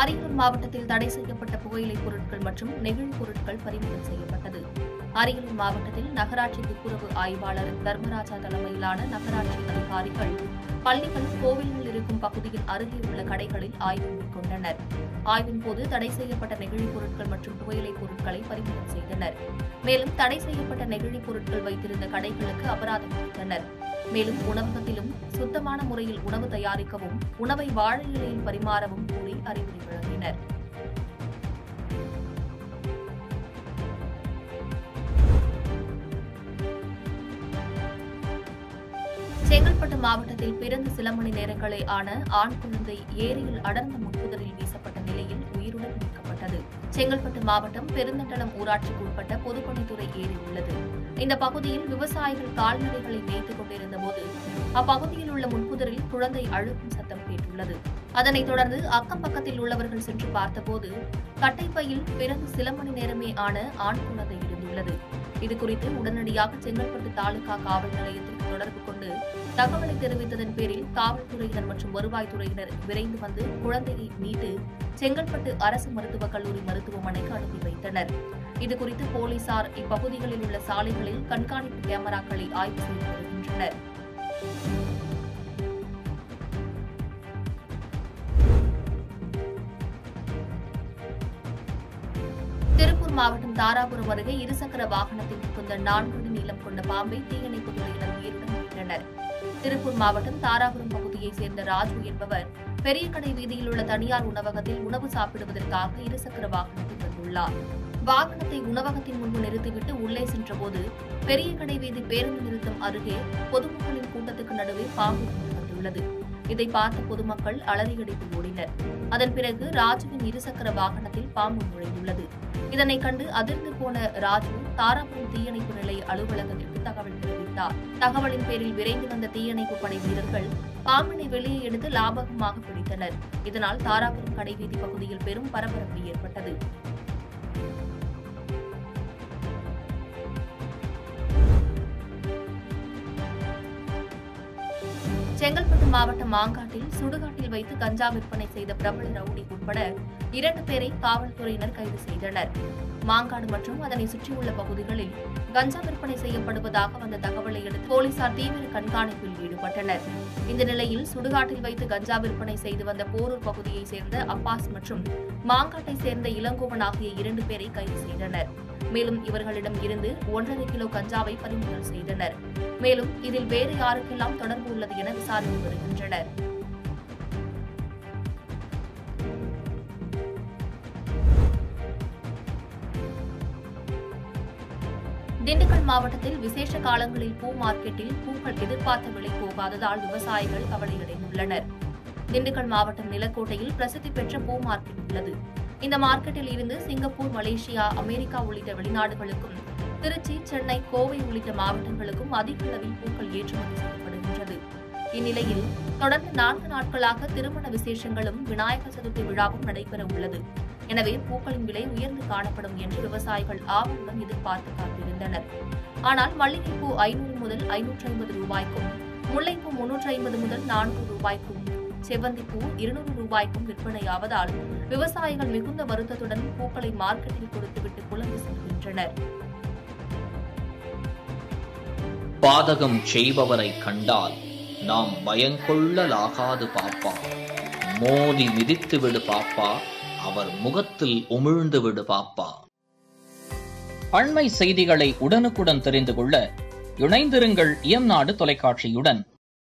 அரியலூர் மாவட்டத்தில் தடை செய்யப்பட்ட புகையிலைப் பொருட்கள் மற்றும் நெகிழிப் பொருட்கள் பறிமுதல் செய்யப்பட்டது. அரியலூர் மாவட்டத்தில் நகராட்சி துப்புரவு ஆய்வாளர் தர்மராஜா தலைமையிலான நகராட்சி அதிகாரிகள் பள்ளிகள், கோவில்கள் இருக்கும் பகுதியின் அருகே உள்ள கடைகளில் ஆய்வு மேற்கொண்டனர். ஆய்வின் போது தடை செய்யப்பட்ட நெகிழிப் பொருட்கள் மற்றும் புகையிலைப் பொருட்களை பறிமுதல் செய்தனர். மேலும் தடை செய்யப்பட்ட நெகிழிப் பொருட்கள் வைத்திருந்த கடைகளுக்கு அபராதம் விதித்தனர். மேலும் உணவகத்திலும் சுத்தமான முறையில் உணவு தயாரிக்கவும், உணவை வாழை இலையில் பரிமாறவும் கூறி அறிவுரை வழங்கினர். செங்கல்பட்டு மாவட்டத்தில் பிறந்து சில மணி நேரங்களே ஆன ஆண் குழந்தை ஏரியில் அடர்ந்த முட்புதரில் வீசப்பட்ட நிலையில் உயிருடன் மீட்கப்பட்டது. செங்கல்பட்டு மாவட்டம் பெருந்தண்டலம் ஊராட்சிக்கு உட்பட்ட பொதுப்பணித்துறை ஏரி உள்ளது. இந்த பகுதியில் விவசாயிகள் கால்நடைகளை மேய்த்துக் கொண்டிருந்தபோது அப்பகுதியில் உள்ள முட்புதரில் குழந்தை அழுகும் சத்தம் கேட்டுள்ளது. அதனைத் தொடர்ந்து அக்கம் பக்கத்தில் உள்ளவர்கள் சென்று பார்த்தபோது கட்டைப்பையில் பிறந்து சில மணி நேரமே ஆன ஆண் குழந்தை இருந்துள்ளது. இதுகுறித்து உடனடியாக செங்கல்பட்டு தாலுகா காவல் நிலையத்திற்கு தொடர்பு கொண்டு தகவலை தெரிவித்ததன் பேரில் காவல்துறையினர் மற்றும் வருவாய்த்துறையினர் விரைந்து வந்து குழந்தையை மீட்டு செங்கல்பட்டு அரசு மருத்துவக் கல்லூரி மருத்துவமனைக்கு அனுப்பி வைத்தனர். இதுகுறித்து போலீசார் இப்பகுதிகளில் உள்ள சாலைகளில் கண்காணிப்பு கேமராக்களை ஆய்வு செய்து வருகின்றனர். திருப்பூர் மாவட்டம் தாராபுரம் அருகே இருசக்கர வாகனத்தில் புகுந்த 4 அடி நீளம் கொண்ட பாம்பை தீயணைப்புத் துறையினர் உயிருடன் மீட்டனர். திருப்பூர் மாவட்டம் தாராபுரம் பகுதியைச் சேர்ந்த ராஜு என்பவர் பெரிய கடை வீதியில் உள்ள தனியார் உணவகத்தில் உணவு சாப்பிடுவதற்காக இருசக்கர வாகனத்தில் வந்துள்ளார். வாகனத்தை உணவகத்தின் முன்பு நிறுத்திவிட்டு உள்ளே சென்றபோது பெரிய கடை வீதி பேருந்து நிறுத்தம் அருகே பொதுமக்களின் கூட்டத்துக்கு நடுவே பாம்பு வந்துள்ளது. இதை பார்த்த பொதுமக்கள் அலறியடித்து ஓடினர். அதன் பிறகு ராஜுவின் இருசக்கர வாகனத்தில் பாம்பு நுழைந்துள்ளது. இதனை கண்டு அதிர்ந்து போன ராஜு தாராபுரம் தீயணைப்பு நிலைய அலுவலகத்திற்கு தகவல் தெரிவித்தார். தகவலின் பேரில் விரைந்து வந்த தீயணைப்பு படை வீரர்கள் பாம்பினை வெளியே எடுத்து லாபகமாக பிடித்தனர். இதனால் தாராபுரம் கடைவீதி பகுதியில் பெரும் பரபரப்பு ஏற்பட்டது. செங்கல்பட்டு மாவட்டம் மாங்காட்டில் சுடுகாட்டில் வைத்து கஞ்சா விற்பனை செய்த பிரபல ரவுடி உட்பட 2 பேரை காவல்துறையினர் கைது செய்தனர். மாங்காடு மற்றும் அதனை சுற்றியுள்ள பகுதிகளில் கஞ்சா விற்பனை செய்யப்படுவதாக வந்த தகவலை அடுத்து போலீசார் தீவிர கண்காணிப்பில் ஈடுபட்டனர். இந்த நிலையில் சுடுகாட்டில் வைத்து கஞ்சா விற்பனை செய்து வந்த போரூர் பகுதியைச் சேர்ந்த அப்பாஸ் மற்றும் மாங்காட்டை சேர்ந்த இளங்கோவன் ஆகிய 2 பேரை கைது செய்தனர். மேலும் இவர்களிடம் இருந்து 1.5 கிலோ கஞ்சாவை பறிமுதல் செய்தனர். மேலும் இதில் வேறு யாருக்கெல்லாம் தொடர்பு உள்ளது என விசாரித்து வருகின்றனர். திண்டுக்கல் மாவட்டத்தில் விசேஷ காலங்களில் பூ மார்க்கெட்டில் பூக்கள் எதிர்பார்த்த விலை போகாததால் விவசாயிகள் கவலையடைந்துள்ளனர். திண்டுக்கல் மாவட்டம் நிலக்கோட்டையில் பிரசித்தி பெற்ற பூ மார்க்கெட் உள்ளது. இந்த மார்க்கெட்டில் இருந்து சிங்கப்பூர், மலேசியா, அமெரிக்கா உள்ளிட்ட வெளிநாடுகளுக்கும், திருச்சி, சென்னை, கோவை உள்ளிட்ட மாவட்டங்களுக்கும் அதிக அளவில் பூக்கள் ஏற்றுமதி செய்யப்படுகின்றது. இந்நிலையில் தொடர்ந்து 4 நாட்களாக திருமண விசேஷங்களும் விநாயகர் சதுர்த்தி விழாவும் நடைபெற உள்ளது. எனவே பூக்களின் விலை உயர்ந்து காணப்படும் என்று விவசாயிகள் ஆவலுடன் எதிர்பார்த்து காத்திருந்தனர். ஆனால் மல்லிகைப்பூ 500 முதல் 550 ரூபாய்க்கும், முல்லைப்பூ 350 முதல் 400 ரூபாய்க்கும், செவ்வந்திப்பூ 200 ரூபாய்க்கும் விற்பனையாவதால் விவசாயிகள் மிகுந்த வருத்தத்துடன் பூக்களை மார்க்கெட்டில் கொடுத்துவிட்டு புலம்பி செல்கின்றனர். பாதகம் செய்பவரை கண்டால் நாம் பயங்கொள்ளலாகாது பாப்பா, மோதி மிதித்து விடு பாப்பா, அவர் முகத்தில் உமிழ்ந்து விடு பாப்பா. அண்மை செய்திகளை உடனுக்குடன் தெரிந்து கொள்ள இணைந்திருங்கள் இயம்நாடு தொலைக்காட்சியுடன்.